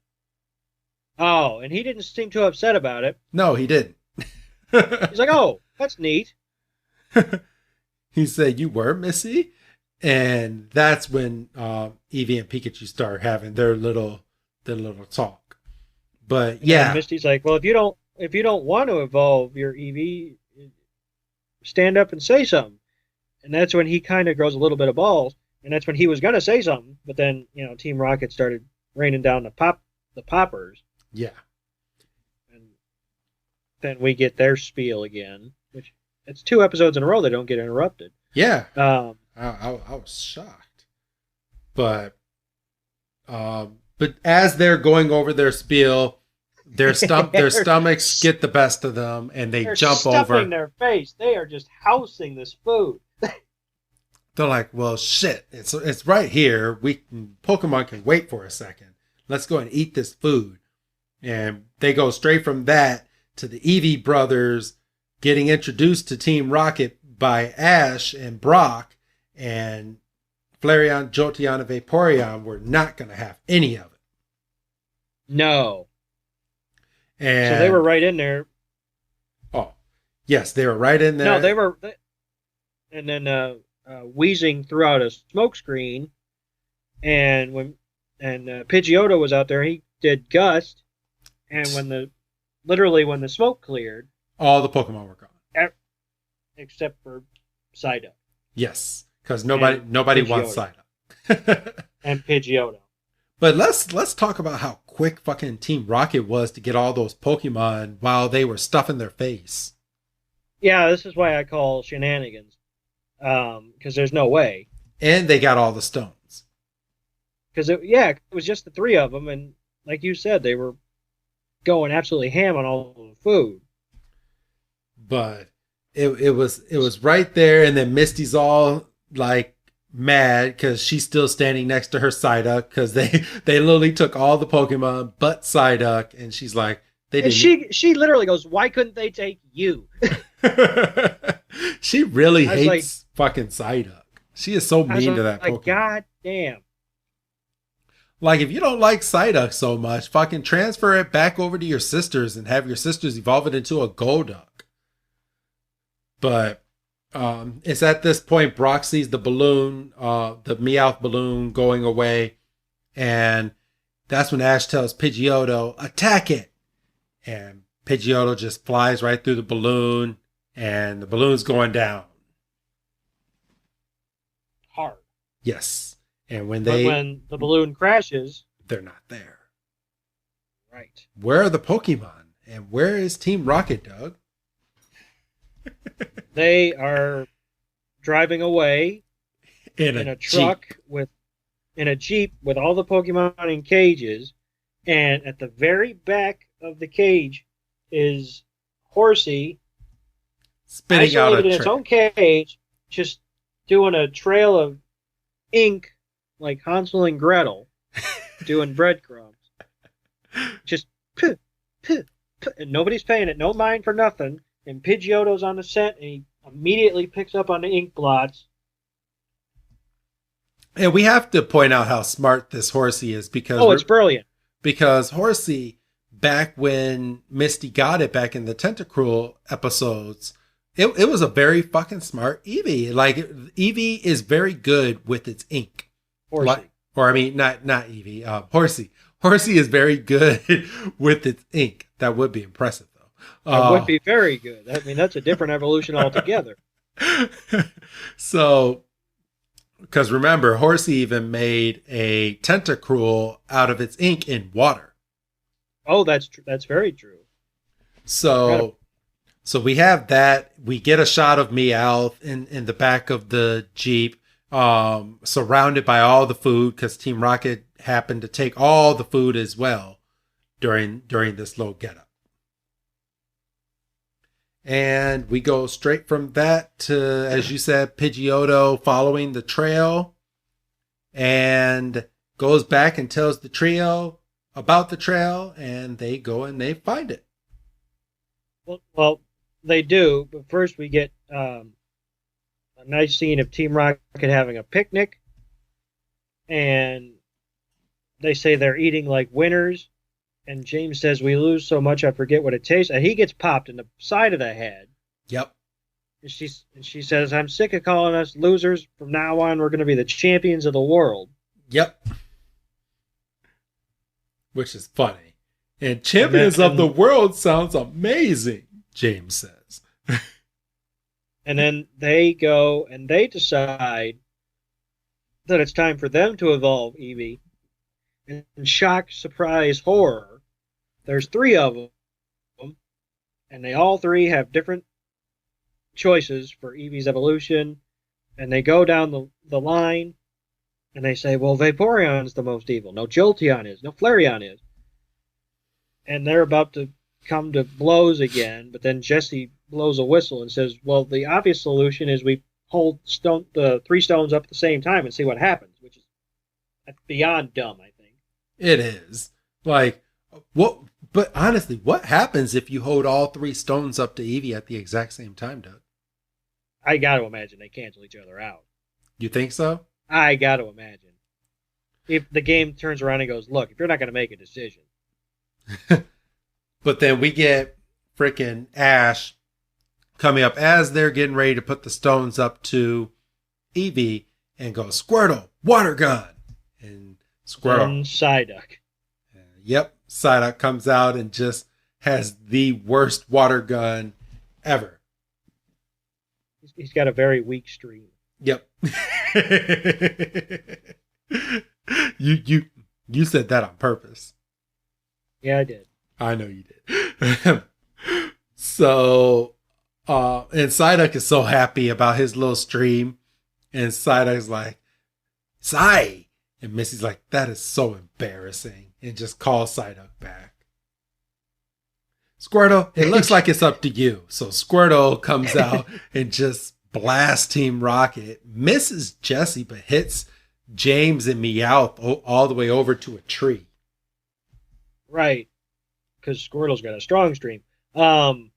Oh, and he didn't seem too upset about it. No, he didn't. He's like, oh, that's neat. He said, you were, Missy? And that's when Eevee and Pikachu start having their little talk. But yeah. And Misty's like, well, if you don't want to evolve your Eevee, stand up and say something. And that's when he kind of grows a little bit of balls. And that's when he was going to say something. But then, Team Rocket started raining down the poppers. Yeah. And then we get their spiel again, which it's 2 episodes in a row they don't get interrupted. Yeah. I was shocked. But as they're going over their spiel, their stomachs get the best of them and they're jump over. They're stuffing their face. They are just housing this food. They're like, well, shit, it's right here. Pokemon can wait for a second. Let's go and eat this food. And they go straight from that to the Eevee brothers getting introduced to Team Rocket by Ash and Brock, and Flareon, Jolteon, and Vaporeon were not going to have any of it. No. And so they were right in there. Oh, yes, they were right in there. No, they were. And then Wheezing threw out a smoke screen, and when Pidgeotto was out there, he did Gust, and when the smoke cleared, all the Pokemon were gone, except for Psyduck. Yes, because nobody wants Psyduck and Pidgeotto. But let's talk about how quick fucking Team Rocket was to get all those Pokemon while they were stuffing their face. Yeah, this is why I call shenanigans. Because there's no way. And they got all the stones. Because it was just the 3 of them, and like you said, they were going absolutely ham on all the food. But it was right there, and then Misty's all like mad because she's still standing next to her Psyduck because they literally took all the Pokemon but Psyduck, and she's like, they didn't. And she literally goes, "Why couldn't they take you?" She really hates like, fucking Psyduck. She is so mean to that Pokemon. God damn. Like, if you don't like Psyduck so much, fucking transfer it back over to your sisters and have your sisters evolve it into a Golduck. But it's at this point Brock sees the balloon, the Meowth balloon going away. And that's when Ash tells Pidgeotto, attack it. And Pidgeotto just flies right through the balloon. And the balloon's going down. Hard. Yes. And when the balloon crashes, they're not there. Right. Where are the Pokemon? And where is Team Rocket, Doug? They are driving away in a truck Jeep. in a Jeep with all the Pokemon in cages, and at the very back of the cage is Horsey Spitting out isolated in its own cage, just doing a trail of ink like Hansel and Gretel doing breadcrumbs. Just puh, puh, puh, and nobody's paying it no mind for nothing. And Pidgeotto's on the scent, and he immediately picks up on the ink blots. And we have to point out how smart this Horsey is because it's brilliant. Because Horsey, back when Misty got it back in the Tentacruel episodes, it was a very fucking smart Eevee. Like, Eevee is very good with its ink. Horsey. Not Eevee, Horsey. Horsey is very good with its ink. That would be impressive. That would be very good. I mean, that's a different evolution altogether. So, because remember, Horsey even made a Tentacruel out of its ink in water. Oh, that's very true. So we have that. We get a shot of Meowth in the back of the Jeep, surrounded by all the food because Team Rocket happened to take all the food as well during this little getup. And we go straight from that to, as you said, Pidgeotto following the trail and goes back and tells the trio about the trail, and they go and they find it. Well, they do, but first we get a nice scene of Team Rocket having a picnic, and they say they're eating like winners. And James says, we lose so much I forget what it tastes. And he gets popped in the side of the head. Yep. And she says, I'm sick of calling us losers. From now on, we're going to be the champions of the world. Yep. Which is funny. And champions of the world sounds amazing, James says. And then they go and they decide that it's time for them to evolve Eevee. And shock, surprise, horror, there's 3 of them, and they all 3 have different choices for Eevee's evolution, and they go down the line, and they say, well, Vaporeon's the most evil. No, Jolteon is. No, Flareon is. And they're about to come to blows again, but then Jesse blows a whistle and says, well, the obvious solution is we hold the 3 stones up at the same time and see what happens, which is beyond dumb, I think. It is. Like, what? But honestly, what happens if you hold all 3 stones up to Eevee at the exact same time, Doug? I got to imagine they cancel each other out. You think so? I got to imagine. If the game turns around and goes, look, if you're not going to make a decision. But then we get freaking Ash coming up as they're getting ready to put the stones up to Eevee and go, Squirtle, water gun. And Squirtle. And Psyduck. Yep. Psyduck comes out and just has the worst water gun ever. He's got a very weak stream. Yep. You said that on purpose. Yeah, I did. I know you did. So, and Psyduck is so happy about his little stream. And Psyduck's like, Psy! And Missy's like, that is so embarrassing. And just calls Psyduck back. Squirtle, it looks like it's up to you. So Squirtle comes out and just blasts Team Rocket, misses Jessie, but hits James and Meowth all the way over to a tree. Right. Because Squirtle's got a strong stream. And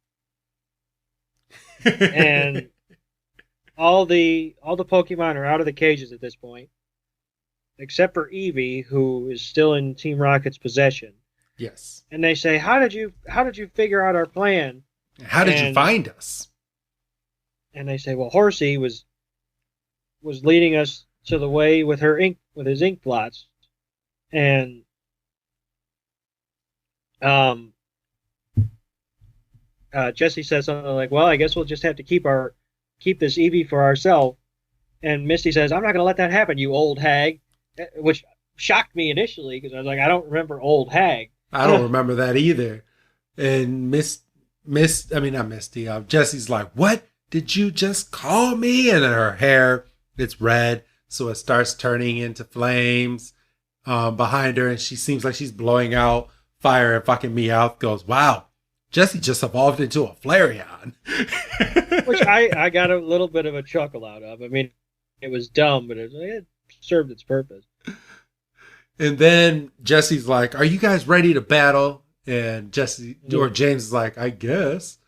all the Pokemon are out of the cages at this point, except for Eevee, who is still in Team Rocket's possession. Yes. And they say, "How did you figure out our plan? How did you find us?" And they say, "Well, Horsey was leading us to the way with his ink blots." And Jessie says something like, "Well, I guess we'll just have to keep this Eevee for ourselves." And Misty says, "I'm not going to let that happen, you old hag," which shocked me initially because I was like, I don't remember old hag. I don't remember that either. And not Misty. Jessie's like, "What did you just call me?" And her hair, it's red, so it starts turning into flames behind her, and she seems like she's blowing out fire. And fucking Meowth goes, "Wow, Jessie just evolved into a Flareon." Which I got a little bit of a chuckle out of. I mean, it was dumb, but it served its purpose. And then Jessie's like, "Are you guys ready to battle?" And James is like, "I guess."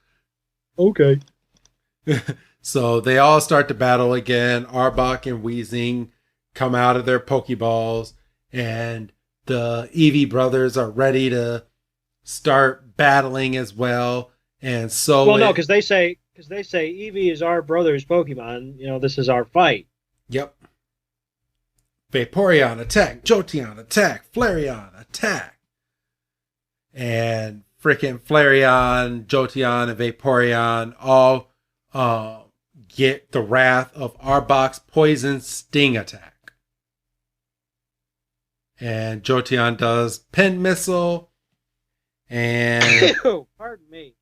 Okay. So they all start to battle again. Arbok and Weezing come out of their Pokeballs, and the Eevee brothers are ready to start battling as well. And so, well, no, because they say Eevee is our brother's Pokemon. You know, this is our fight. Yep. Vaporeon attack, Jolteon attack, Flareon attack. And freaking Flareon, Jolteon, and Vaporeon all get the wrath of Arbok's poison sting attack. And Jolteon does pin missile. And pardon me.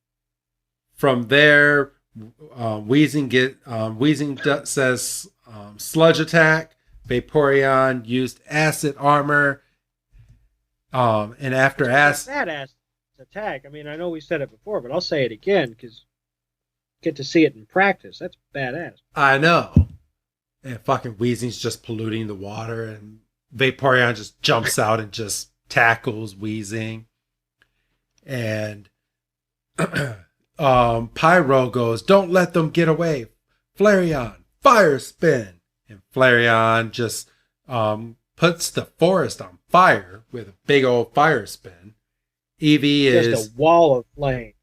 From there, Weezing says sludge attack. Vaporeon used acid armor. And after acid, badass attack. I mean, I know we said it before, but I'll say it again because get to see it in practice. That's badass. I know. And fucking Weezing's just polluting the water, and Vaporeon just jumps out and just tackles Weezing. And Pyro goes, "Don't let them get away. Flareon, fire spin." And Flareon just puts the forest on fire with a big old fire spin. Eevee is just a wall of flame.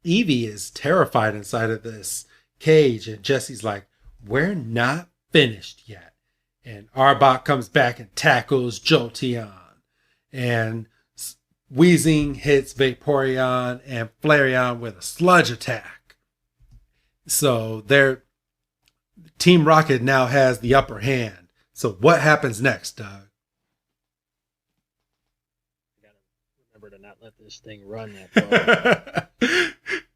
Eevee is terrified inside of this cage, and Jessie's like, "We're not finished yet." And Arbok comes back and tackles Jolteon. And Weezing hits Vaporeon and Flareon with a sludge attack. So Team Rocket now has the upper hand. So what happens next, Doug? I gotta remember to not let this thing run that far.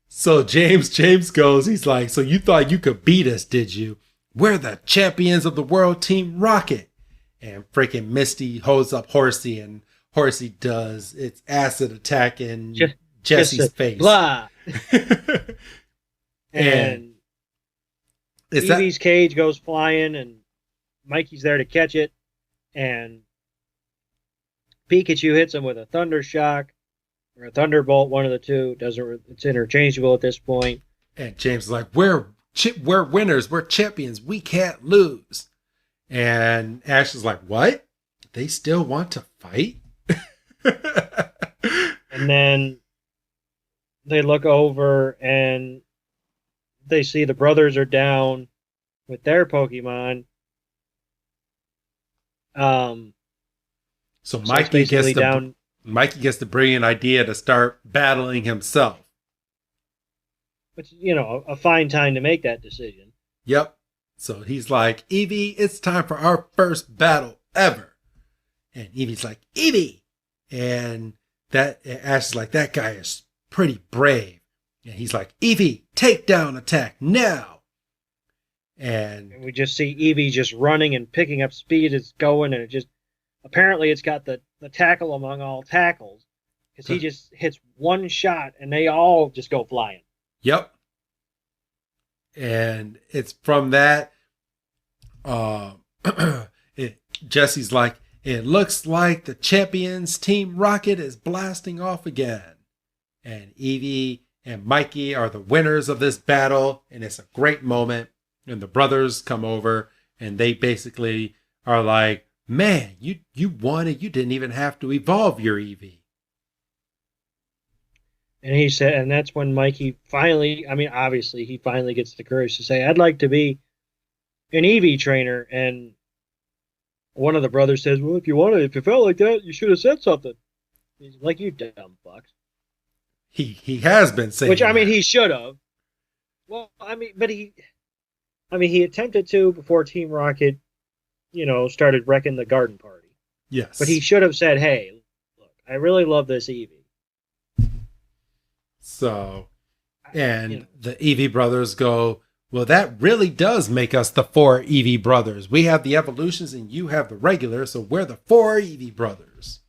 So James goes, he's like, "So you thought you could beat us, did you? We're the champions of the world, Team Rocket." And freaking Misty holds up Horsey, and Horsey does its acid attack in Jessie's face. Blah. And Eevee's cage goes flying, and Mikey's there to catch it. And Pikachu hits him with a Thunder Shock or a Thunderbolt, one of the two. It's interchangeable at this point. And James is like, we're winners. We're champions. We can't lose." And Ash is like, "What? They still want to fight?" And then they look over and they see the brothers are down with their Pokemon. So Mikey gets the brilliant idea to start battling himself. Which, a fine time to make that decision. Yep. So he's like, "Eevee, it's time for our first battle ever." And Eevee's like, "Eevee!" And Ash is like, "That guy is pretty brave." And he's like, "Eevee, takedown attack now." And we just see Eevee just running and picking up speed. It's going, and apparently it's got the tackle among all tackles. because he just hits one shot and they all just go flying. Yep. And it's from that. Jesse's like, it looks like the champions Team Rocket is blasting off again. And Eevee and Mikey are the winners of this battle. And it's a great moment. And the brothers come over and they basically are like, man, you won it. You didn't even have to evolve your Eevee. And he said, and that's when Mikey finally, I mean, obviously, he finally gets the courage to say, I'd like to be an Eevee trainer. And one of the brothers says, well, if you felt like that, you should have said something. He's like, you dumb fucks. He has been saying Which, I mean, that. he should have. Well, I mean, he attempted to before Team Rocket, started wrecking the garden party. Yes. But he should have said, hey, look, I really love this Eevee. So, and the Eevee brothers go, well, that really does make us the 4 Eevee brothers. We have the evolutions and you have the regular, so we're the 4 Eevee brothers.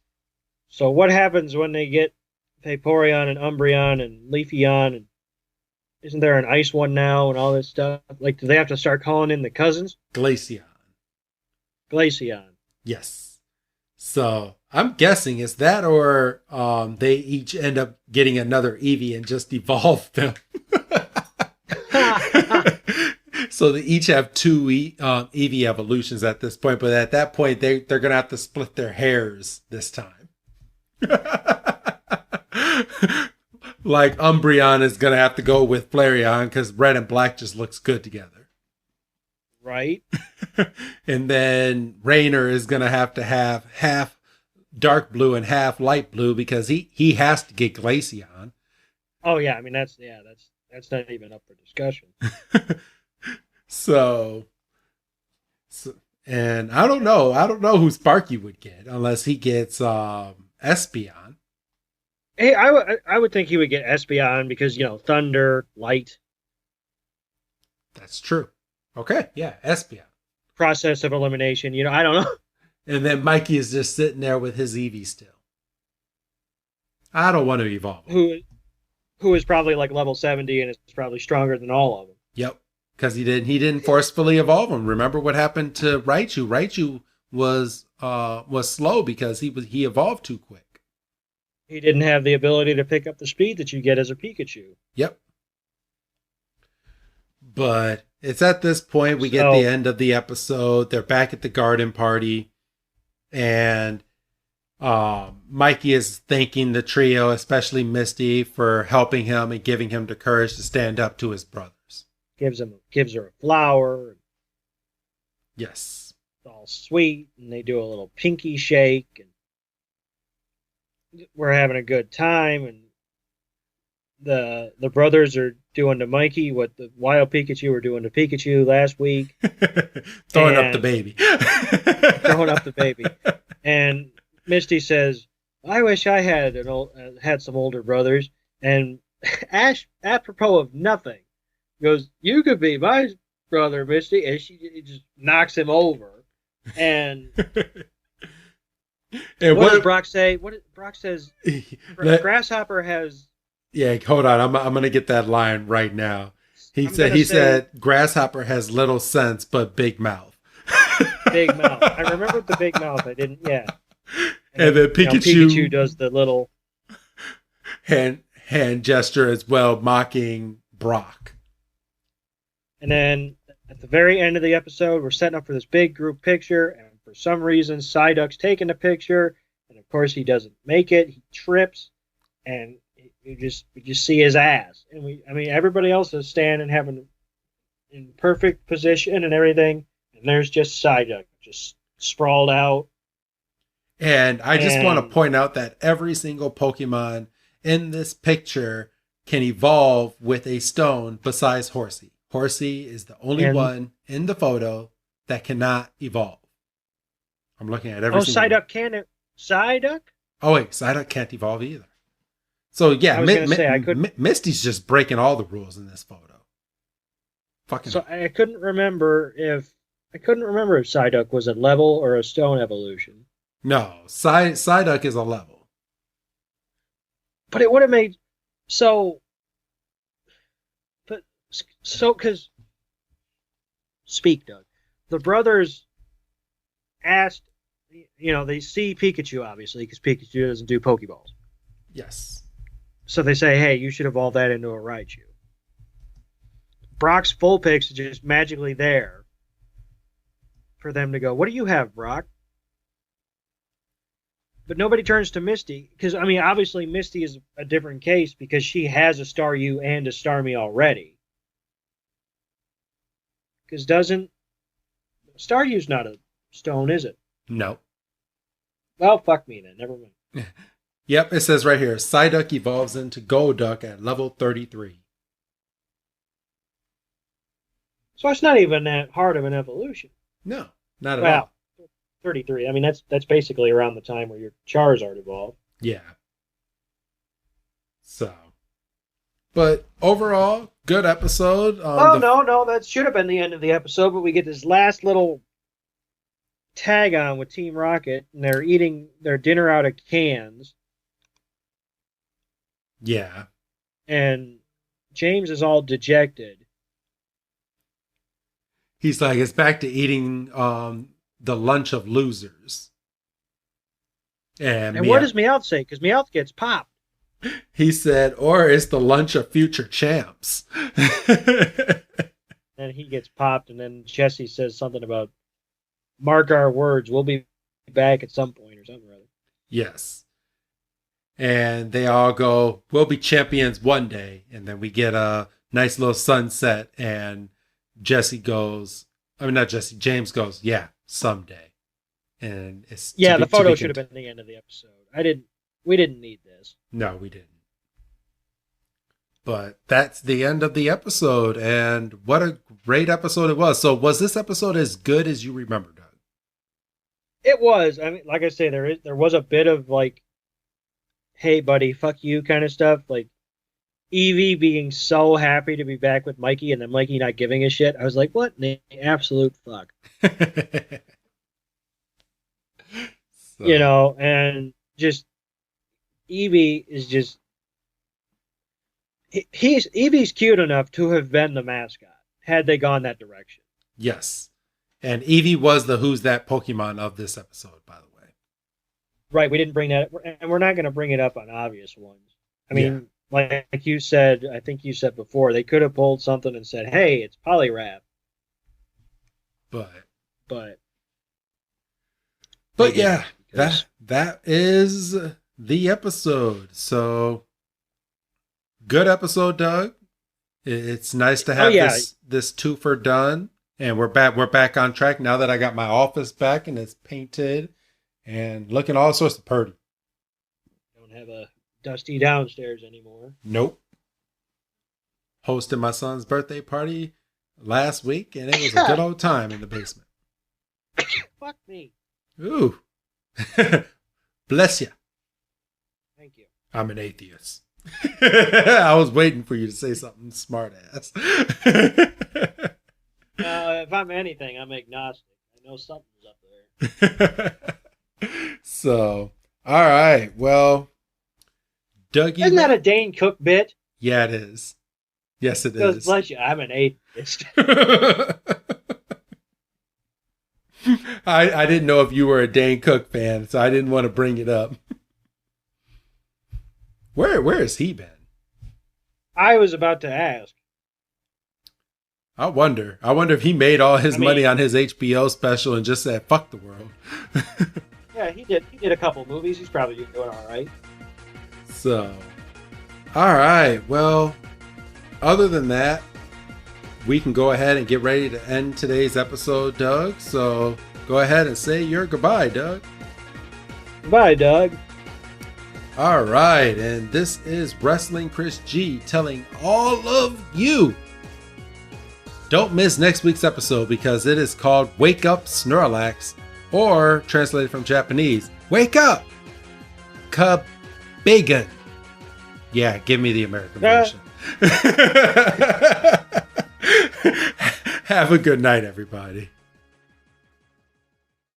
So what happens when they get Vaporeon and Umbreon and Leafeon? And isn't there an ice one now and all this stuff? Like, do they have to start calling in the cousins? Glaceon. Yes. So I'm guessing it's that or they each end up getting another Eevee and just evolve them. So they each have 2 Eevee evolutions at this point, but at that point they're going to have to split their hairs this time. Like Umbreon is going to have to go with Flareon because red and black just looks good together. Right. And then Rainer is going to have half dark blue and half light blue because he has to get Glaceon. Oh yeah, I mean that's not even up for discussion. So and I don't know who Sparky would get unless he gets Espeon. Hey, I would think he would get Espeon because thunder, light. That's true. Okay, yeah, Espeon. Process of elimination. I don't know. And then Mikey is just sitting there with his Eevee still. I don't want to evolve. Who is probably like level 70 and is probably stronger than all of them. Yep, because he didn't forcefully evolve him. Remember what happened to Raichu? Raichu was slow because he evolved too quick. He didn't have the ability to pick up the speed that you get as a Pikachu. Yep. But it's at this point we get the end of the episode. They're back at the garden party. And Mikey is thanking the trio, especially Misty, for helping him and giving him the courage to stand up to his brothers. Gives her a flower. Yes. It's all sweet, and they do a little pinky shake, and we're having a good time, and the brothers are doing to Mikey what the Wild Pikachu were doing to Pikachu last week. Throwing up the baby. Throwing up the baby. And Misty says, I wish I had had some older brothers. And Ash, apropos of nothing, goes, you could be my brother, Misty. And she just knocks him over. And what does Brock say? Brock says, Grasshopper has... Yeah, hold on. I'm going to get that line right now. He said Grasshopper has little sense, but big mouth. Big mouth. I remembered the big mouth. I didn't, yeah. And then Pikachu does the little hand gesture as well, mocking Brock. And then at the very end of the episode, we're setting up for this big group picture, and for some reason, Psyduck's taking the picture, and of course he doesn't make it. He trips, and you just see his ass. And everybody else is standing, having in perfect position and everything, and there's just Psyduck just sprawled out. And I just want to point out that every single Pokemon in this picture can evolve with a stone besides Horsey. Horsey is the only one in the photo that cannot evolve. I'm looking at every single Psyduck can't. Psyduck? Oh, wait. Psyduck can't evolve either. So, yeah, Misty's just breaking all the rules in this photo. So I couldn't remember if Psyduck was a level or a stone evolution. No, Psyduck is a level. But it would have made so. But so because speak, Doug. The brothers asked, they see Pikachu obviously because Pikachu doesn't do Pokeballs. Yes. So they say, hey, you should evolve that into a Raichu. Brock's Vulpix is just magically there for them to go, what do you have, Brock? But nobody turns to Misty because, obviously Misty is a different case because she has a Staryu and a Starmie already. Because Staryu's not a stone, is it? No. Well, fuck me then. Never mind. Yep, it says right here, Psyduck evolves into Golduck at level 33. So it's not even that hard of an evolution. No, not at all. 33. That's basically around the time where your Charizard evolved. Yeah. So, but overall, good episode. No, that should have been the end of the episode, but we get this last little tag on with Team Rocket, and they're eating their dinner out of cans. Yeah. And James is all dejected. He's like, it's back to eating the lunch of losers. And what does Meowth say? Because Meowth gets popped. He said, or it's the lunch of future champs. Then he gets popped, and then Jesse says something about, mark our words, we'll be back at some point or something or other. Yes. And they all go, we'll be champions one day. And then we get a nice little sunset. And James goes, yeah, someday. And it's the photo should have been the end of the episode. We didn't need this. No, we didn't. But that's the end of the episode. And what a great episode it was. So was this episode as good as you remember, Doug? It was. Like I say, there was a bit of like, hey, buddy, fuck you kind of stuff. Like, Eevee being so happy to be back with Mikey and then Mikey not giving a shit. I was like, what in the absolute fuck? And just Eevee is just... Eevee's cute enough to have been the mascot, had they gone that direction. Yes. And Eevee was the Who's That Pokemon of this episode, by the way. Right, we didn't bring that, and we're not going to bring it up on obvious ones. Like you said, I think you said before, they could have pulled something and said, hey, it's Poliwrath. But yeah, that is the episode. So good episode, Doug. It's nice to have this twofer done, and we're back on track now that I got my office back and it's painted and looking all sorts of pretty. Don't have a dusty downstairs anymore. Nope. Hosted my son's birthday party last week, and it was a good old time in the basement. Fuck me. Ooh. Bless you. Thank you. I'm an atheist. I was waiting for you to say something smart ass. If I'm anything, I'm agnostic. I know something's up there. So, all right. Well, Dougie. Isn't that a Dane Cook bit? Yeah, it is. Yes, it Because, is. bless you, I'm an atheist. I didn't know if you were a Dane Cook fan, so I didn't want to bring it up. Where has he been? I was about to ask. I wonder if he made all his money on his HBO special and just said, fuck the world. Yeah, he did. He did a couple movies. He's probably doing all right. So, all right. Well, other than that, we can go ahead and get ready to end today's episode, Doug. So go ahead and say your goodbye, Doug. Goodbye, Doug. All right. And this is Wrestling Chris G telling all of you, don't miss next week's episode because it is called Wake Up Snorlax, or translated from Japanese, Wake Up Kabigan. Yeah, give me the American version. Have a good night, everybody.